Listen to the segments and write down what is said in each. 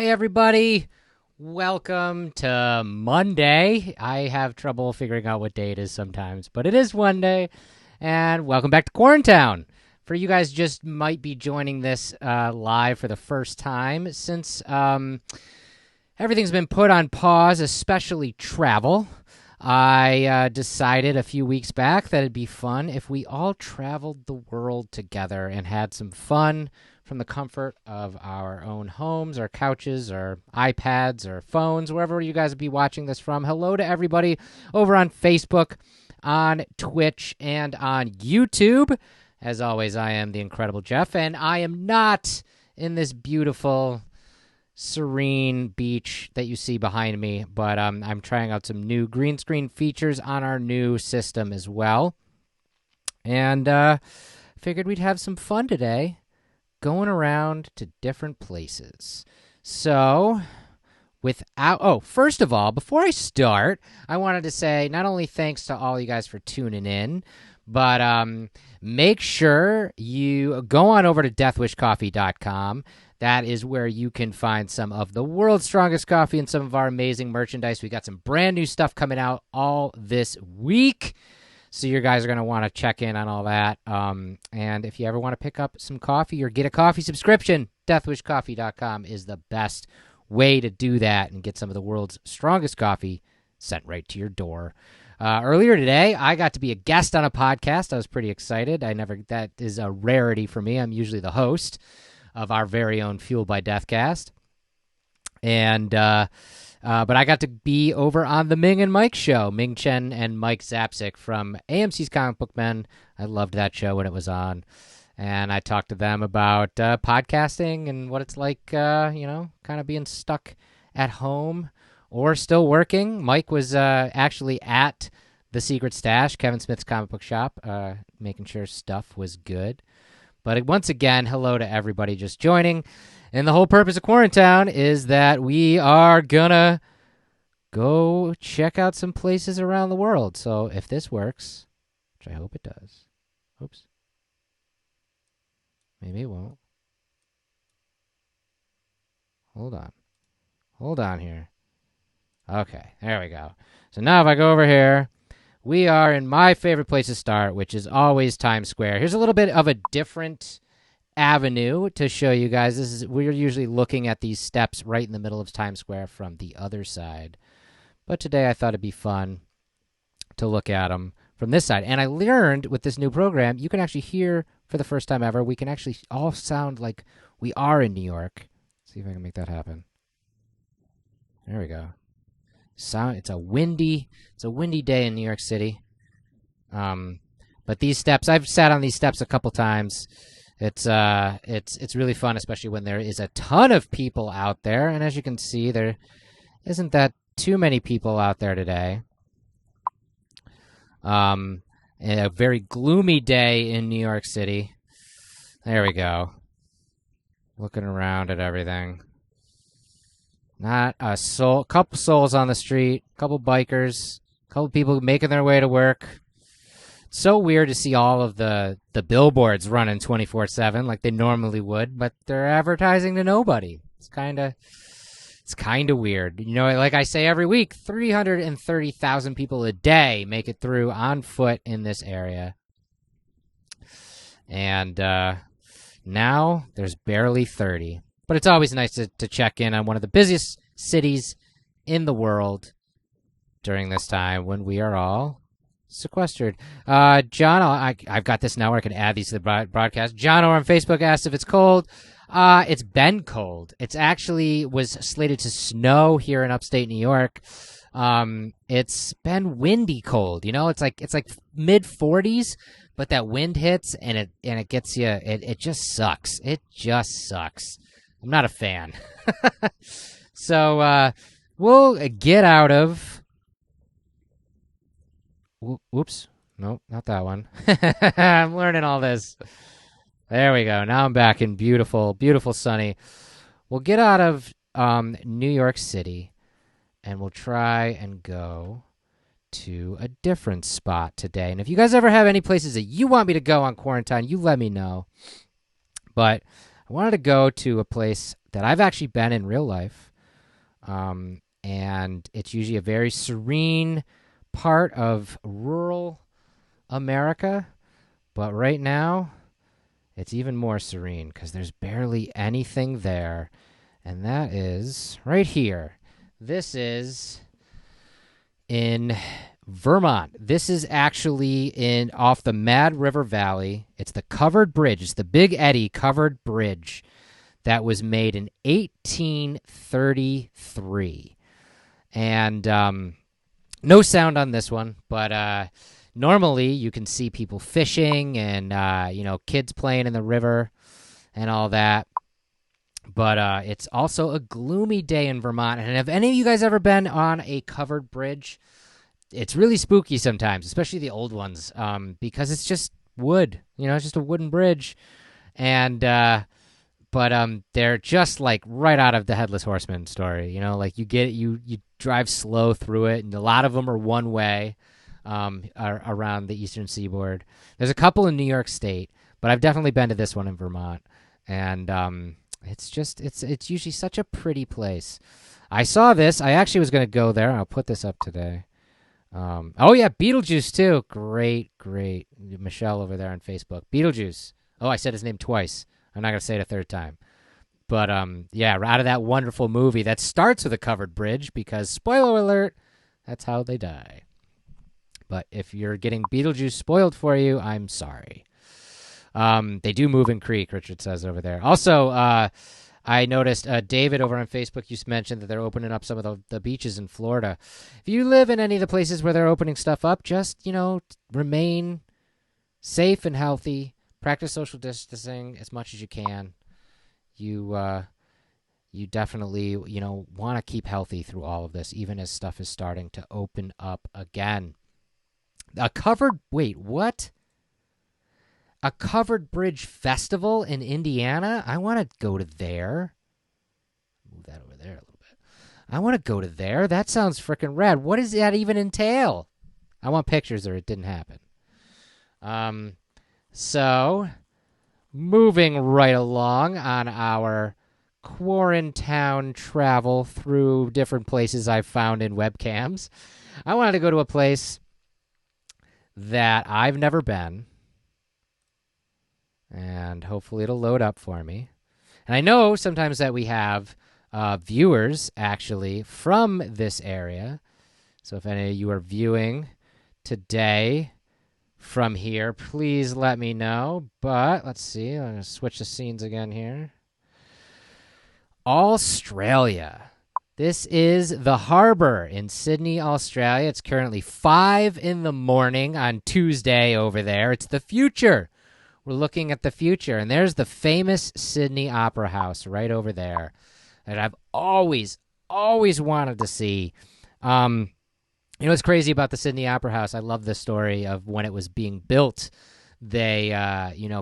everybody. Welcome to Monday. I have trouble figuring out what day it is sometimes, but it is Monday. And welcome back to Quarantown. For you guys just might be joining this live for the first time since everything's been put on pause, especially travel. I decided a few weeks back that it'd be fun if we all traveled the world together and had some fun from the comfort of our own homes, our couches, our iPads, or phones, wherever you guys would be watching this from. Hello to everybody over on Facebook, on Twitch, and on YouTube. As always, I am the Incredible Jeff, and I am not in this beautiful, serene beach that you see behind me, but I'm trying out some new green screen features on our new system as well. And figured we'd have some fun today going around to different places. So, first of all, before I start, I wanted to say not only thanks to all you guys for tuning in, but make sure you go on over to deathwishcoffee.com. That is where you can find some of the world's strongest coffee and some of our amazing merchandise. We got some brand new stuff coming out all this week, so you guys are going to want to check in on all that. And if you ever want to pick up some coffee or get a coffee subscription, deathwishcoffee.com is the best way to do that and get some of the world's strongest coffee sent right to your door. Earlier today, I got to be a guest on a podcast. I was pretty excited. That is a rarity for me. I'm usually the host of our very own Fueled by Deathcast. And but I got to be over on the Ming and Mike show, Ming Chen and Mike Zapsik from AMC's Comic Book Men. I loved that show when it was on. And I talked to them about podcasting and what it's like, kind of being stuck at home or still working. Mike was actually at the Secret Stash, Kevin Smith's comic book shop, making sure stuff was good. But once again, hello to everybody just joining. And the whole purpose of Quarantown is that we are gonna go check out some places around the world. So if this works, which I hope it does. Oops. Maybe it won't. Hold on here. Okay, there we go. So now if I go over here, we are in my favorite place to start, which is always Times Square. Here's a little bit of a different avenue to show you guys. We're usually looking at these steps right in the middle of Times Square from the other side. But today I thought it'd be fun to look at them from this side. And I learned with this new program, you can actually hear for the first time ever, we can actually all sound like we are in New York. Let's see if I can make that happen. There we go. It's a windy day in New York City. But these steps, I've sat on these steps a couple times. It's really fun, especially when there is a ton of people out there. And as you can see, there isn't that too many people out there today. A very gloomy day in New York City. There we go. Looking around at everything. Not a soul. Couple souls on the street. Couple bikers. Couple people making their way to work. It's so weird to see all of the billboards running 24/7 like they normally would, but they're advertising to nobody. It's kind of weird. You know, like I say every week, 330,000 people a day make it through on foot in this area. And now there's barely 30. But it's always nice to check in on one of the busiest cities in the world during this time when we are all sequestered. John, I've got this now where I can add these to the broadcast. John over on Facebook asked if it's cold. It's been cold. It's actually was slated to snow here in upstate New York. It's been windy cold. You know, it's like mid 40s, but that wind hits and it gets you. It just sucks. It just sucks. I'm not a fan. So we'll get out of. Whoops. Nope, not that one. I'm learning all this. There we go. Now I'm back in beautiful, beautiful sunny. We'll get out of New York City, and we'll try and go to a different spot today. And if you guys ever have any places that you want me to go on Quarantine, you let me know. But I wanted to go to a place that I've actually been in real life, and it's usually a very serene part of rural America. But right now, it's even more serene because there's barely anything there, and that is right here. This is in Vermont. This is actually in off the Mad River Valley. It's the covered bridge. It's the Big Eddy covered bridge that was made in 1833. And no sound on this one, but normally you can see people fishing and kids playing in the river and all that. But it's also a gloomy day in Vermont. And have any of you guys ever been on a covered bridge? It's really spooky sometimes, especially the old ones, because it's just wood. It's just a wooden bridge. And but they're just like right out of the Headless Horseman story. Like you drive slow through it, and a lot of them are one way around the eastern seaboard. There's a couple in New York State, but I've definitely been to this one in Vermont, and it's usually such a pretty place. I saw this. I actually was going to go there. I'll put this up today. Oh yeah, Beetlejuice too. Great. Michelle over there on Facebook. Beetlejuice. Oh, I said his name twice. I'm not going to say it a third time. But yeah, out of that wonderful movie that starts with a covered bridge because, spoiler alert, that's how they die. But if you're getting Beetlejuice spoiled for you, I'm sorry. They do move in creek, Richard says over there. Also, I noticed David over on Facebook just mentioned that they're opening up some of the beaches in Florida. If you live in any of the places where they're opening stuff up, just, remain safe and healthy. Practice social distancing as much as you can. You definitely, want to keep healthy through all of this, even as stuff is starting to open up again. What? A covered bridge festival in Indiana? I want to go to there. Move that over there a little bit. I want to go to there. That sounds freaking rad. What does that even entail? I want pictures or it didn't happen. So, moving right along on our Quarantown travel through different places I've found in webcams, I wanted to go to a place that I've never been, and hopefully it'll load up for me. And I know sometimes that we have viewers, actually, from this area. So if any of you are viewing today from here, please let me know. But let's see. I'm going to switch the scenes again here. Australia. This is the Harbour in Sydney, Australia. It's currently 5 in the morning on Tuesday over there. It's the future. We're looking at the future. And there's the famous Sydney Opera House right over there that I've always wanted to see. What's crazy about the Sydney Opera House? I love the story of when it was being built. They,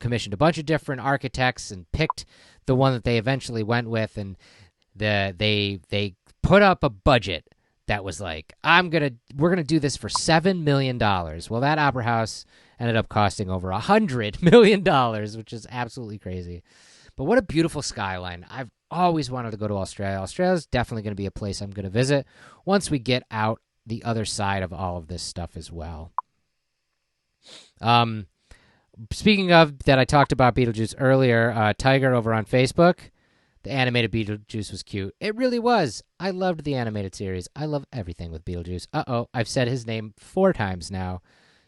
commissioned a bunch of different architects and picked the one that they eventually went with. And they put up a budget that was like, we're gonna do this for $7 million. Well, that opera house ended up costing over $100 million, which is absolutely crazy. But what a beautiful skyline. I've always wanted to go to Australia. Australia's definitely going to be a place I'm going to visit once we get out the other side of all of this stuff as well. Speaking of that, I talked about Beetlejuice earlier. Tiger over on Facebook, the animated Beetlejuice was cute. It really was. I loved the animated series. I love everything with Beetlejuice. I've said his name 4 times now,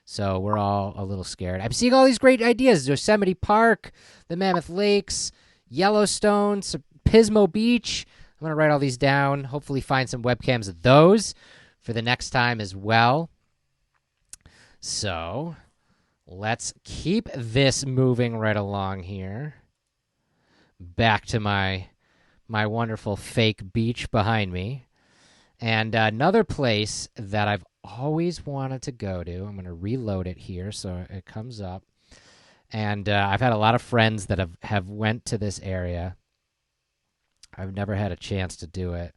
so we're all a little scared. I'm seeing all these great ideas. Yosemite Park, the Mammoth Lakes, Yellowstone, Pismo Beach. I'm going to write all these down, hopefully find some webcams of those for the next time as well. So let's keep this moving right along here. Back to my wonderful fake beach behind me. And another place that I've always wanted to go to, I'm going to reload it here so it comes up. And I've had a lot of friends that have went to this area. I've never had a chance to do it.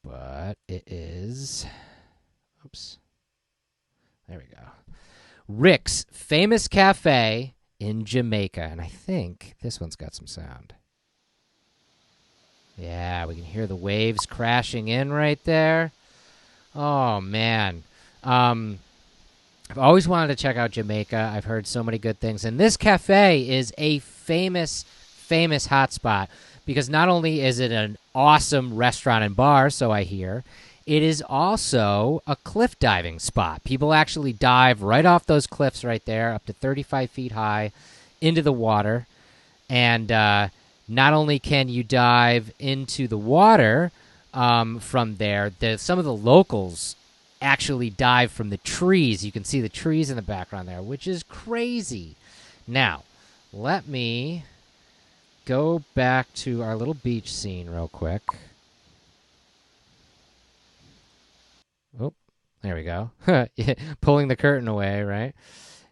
But it is... Oops. There we go. Rick's Famous Cafe in Jamaica. And I think this one's got some sound. Yeah, we can hear the waves crashing in right there. Oh, man. I've always wanted to check out Jamaica. I've heard so many good things. And this cafe is a famous hotspot because not only is it an awesome restaurant and bar, so I hear, it is also a cliff diving spot. People actually dive right off those cliffs right there, up to 35 feet high, into the water. And not only can you dive into the water from there, some of the locals actually dive from the trees. You can see the trees in the background there, which is crazy. Now, let me go back to our little beach scene real quick. Oh, there we go. Pulling the curtain away, right?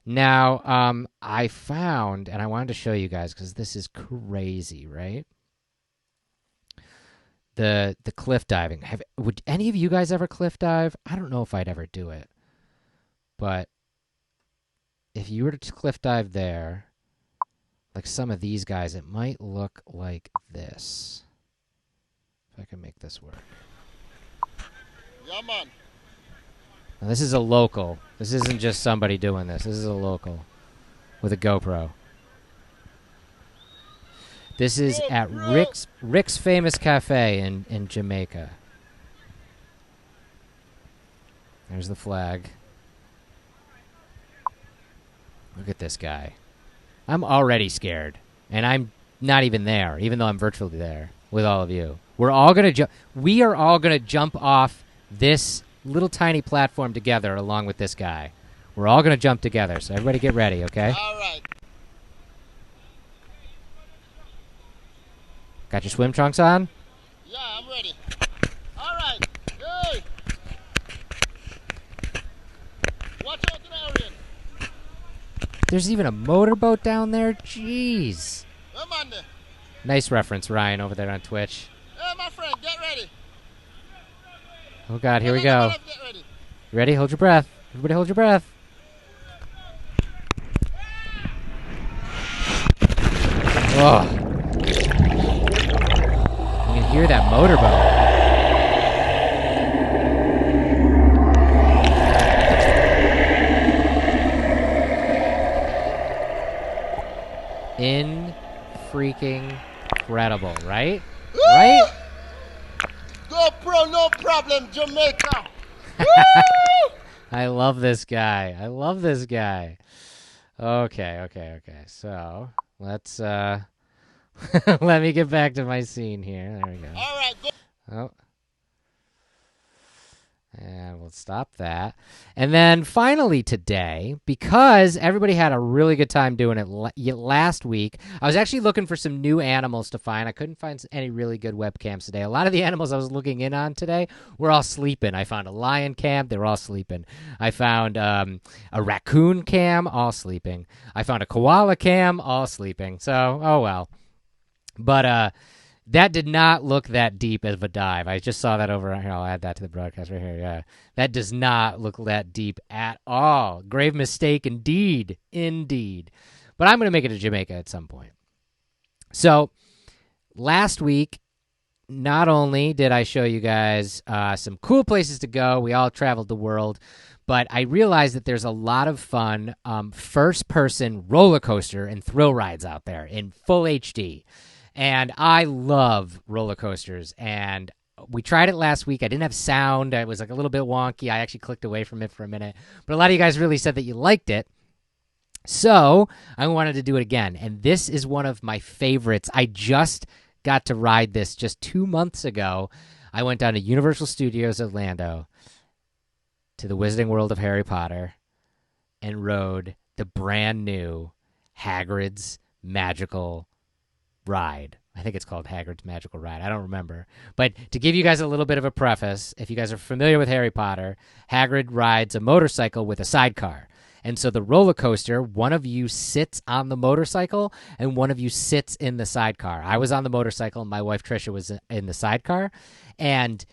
Now, I found, and I wanted to show you guys because this is crazy, right? The cliff diving. Would any of you guys ever cliff dive? I don't know if I'd ever do it. But if you were to cliff dive there, like some of these guys, it might look like this. If I can make this work. Yeah, man. Now, this is a local. This isn't just somebody doing this. This is a local with a GoPro. This is at Rick's Famous Cafe in Jamaica. There's the flag. Look at this guy. I'm already scared, and I'm not even there, even though I'm virtually there with all of you. We are all gonna jump off this little tiny platform together along with this guy. We're all gonna jump together, so everybody get ready, okay? All right. Got your swim trunks on? Yeah, I'm ready. All right. Hey. Watch out to the area. There's even a motorboat down there? Jeez. Come on there. Nice reference, Ryan, over there on Twitch. Hey, my friend, get ready. Oh, God, here we go. Get ready. Ready? Hold your breath. Everybody hold your breath. Oh. You can hear that motorboat. Freaking incredible, right? Woo! Right? GoPro, no problem, Jamaica. I love this guy. Okay. So let's let me get back to my scene here. There we go. All right, go. Oh. And we'll stop that. And then finally today, because everybody had a really good time doing it last week, I was actually looking for some new animals to find. I couldn't find any really good webcams today. A lot of the animals I was looking in on today were all sleeping. I found a lion cam. They were all sleeping. I found a raccoon cam, all sleeping. I found a koala cam, all sleeping. So, oh well. But, that did not look that deep of a dive. I just saw that over here. I'll add that to the broadcast right here. Yeah, that does not look that deep at all. Grave mistake indeed. But I'm going to make it to Jamaica at some point. So last week, not only did I show you guys some cool places to go, we all traveled the world, but I realized that there's a lot of fun first-person roller coaster and thrill rides out there in full HD. And I love roller coasters, and we tried it last week. I didn't have sound. It was like a little bit wonky. I actually clicked away from it for a minute. But a lot of you guys really said that you liked it. So I wanted to do it again. And this is one of my favorites. I just got to ride this just 2 months ago. I went down to Universal Studios Orlando to the Wizarding World of Harry Potter and rode the brand new Hagrid's Magical Ride. I think it's called Hagrid's Magical Ride. I don't remember. But to give you guys a little bit of a preface, if you guys are familiar with Harry Potter, Hagrid rides a motorcycle with a sidecar. And so the roller coaster, one of you sits on the motorcycle and one of you sits in the sidecar. I was on the motorcycle and my wife Trisha was in the sidecar. And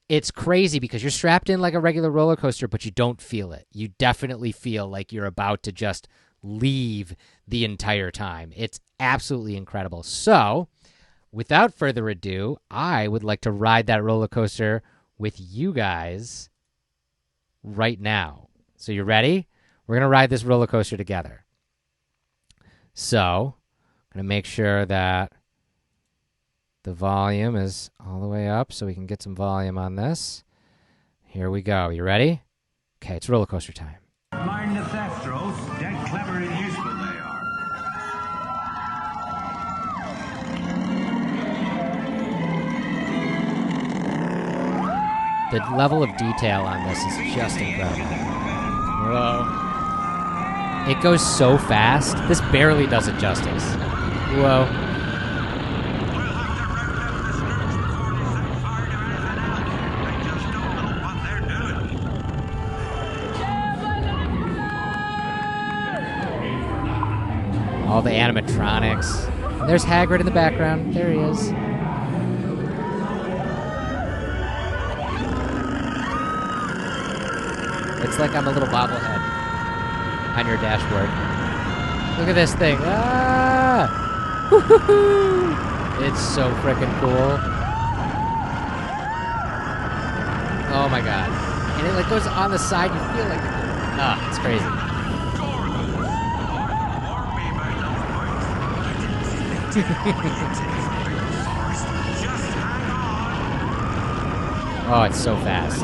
it's crazy because you're strapped in like a regular roller coaster, but you don't feel it. You definitely feel like you're about to just leave the entire time. It's absolutely incredible. So, without further ado, I would like to ride that roller coaster with you guys right now. So, you ready? We're going to ride this roller coaster together. So, I'm going to make sure that the volume is all the way up so we can get some volume on this. Here we go. You ready? Okay, it's roller coaster time. Mind the Thestros, dead clever and useful they are. The level of detail on this is just incredible. Whoa. It goes so fast. This barely does it justice. Whoa. All the animatronics. And there's Hagrid in the background. There he is. It's like I'm a little bobblehead on your dashboard. Look at this thing. Ah! Woo-hoo-hoo! It's so freaking cool. Oh my god. And it like goes on the side. You feel like it's crazy. Oh, it's so fast.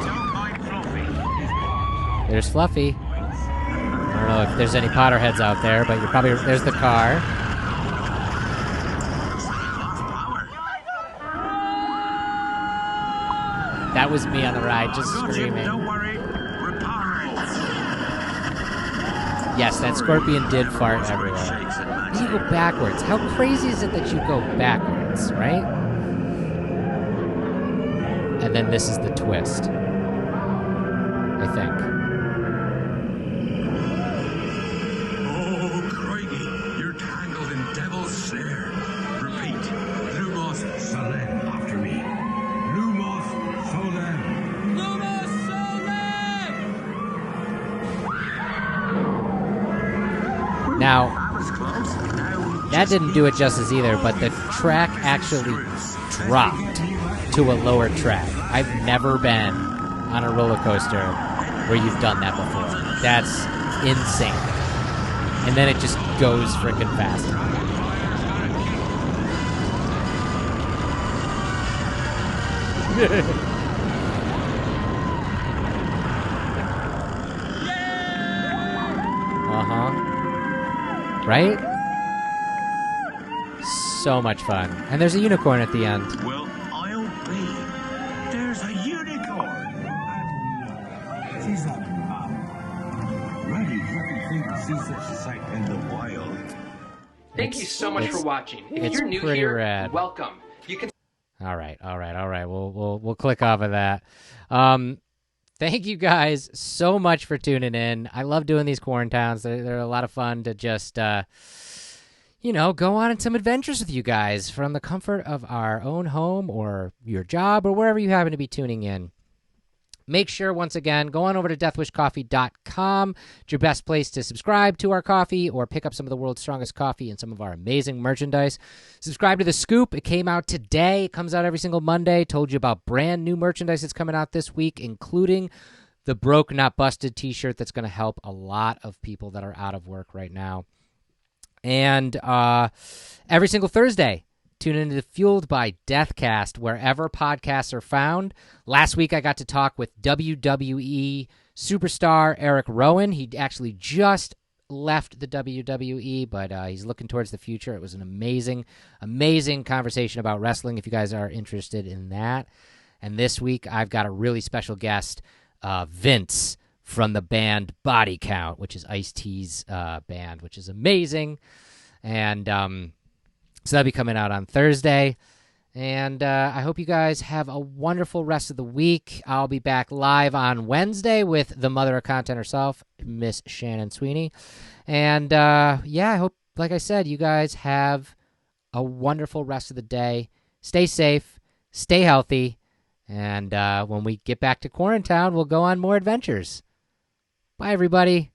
There's Fluffy. I don't know if there's any Potterheads out there, but you're probably... There's the car. That was me on the ride, just screaming. Don't worry, we're Yes, that scorpion did fart everywhere. You go backwards. How crazy is it that you go backwards, right? And then this is the twist, I think. Oh, Craigie, you're tangled in devil's snare. Repeat, Lumos Solen after me. Lumos Solen. Lumos Solen! Now, That was close. that didn't do it justice either, but the track actually dropped to a lower track. I've never been on a roller coaster where you've done that before. That's insane. And then it just goes freaking faster. Right? So much fun. And there's a unicorn at the end. Well, I'll be. There's a unicorn. She's up now. Ready, haven't seen to see such a sight in the wild. Thank you so much for watching. If it's you're new pretty here, rad. welcome. You can. All right. We'll click off of that. Thank you guys so much for tuning in. I love doing these Quarantowns. They're a lot of fun to just, go on some adventures with you guys from the comfort of our own home or your job or wherever you happen to be tuning in. Make sure, once again, go on over to deathwishcoffee.com. It's your best place to subscribe to our coffee or pick up some of the world's strongest coffee and some of our amazing merchandise. Subscribe to The Scoop. It came out today. It comes out every single Monday. Told you about brand new merchandise that's coming out this week, including the Broke Not Busted t-shirt that's going to help a lot of people that are out of work right now. And every single Thursday, tune into the Fueled by Deathcast wherever podcasts are found. Last week, I got to talk with WWE superstar Eric Rowan. He actually just left the WWE, but he's looking towards the future. It was an amazing, amazing conversation about wrestling, if you guys are interested in that. And this week, I've got a really special guest, Vince, from the band Body Count, which is Ice-T's band, which is amazing. And so that'll be coming out on Thursday. And I hope you guys have a wonderful rest of the week. I'll be back live on Wednesday with the mother of content herself, Miss Shannon Sweeney. And I hope, like I said, you guys have a wonderful rest of the day. Stay safe, stay healthy, and when we get back to Quarantown, we'll go on more adventures. Bye, everybody.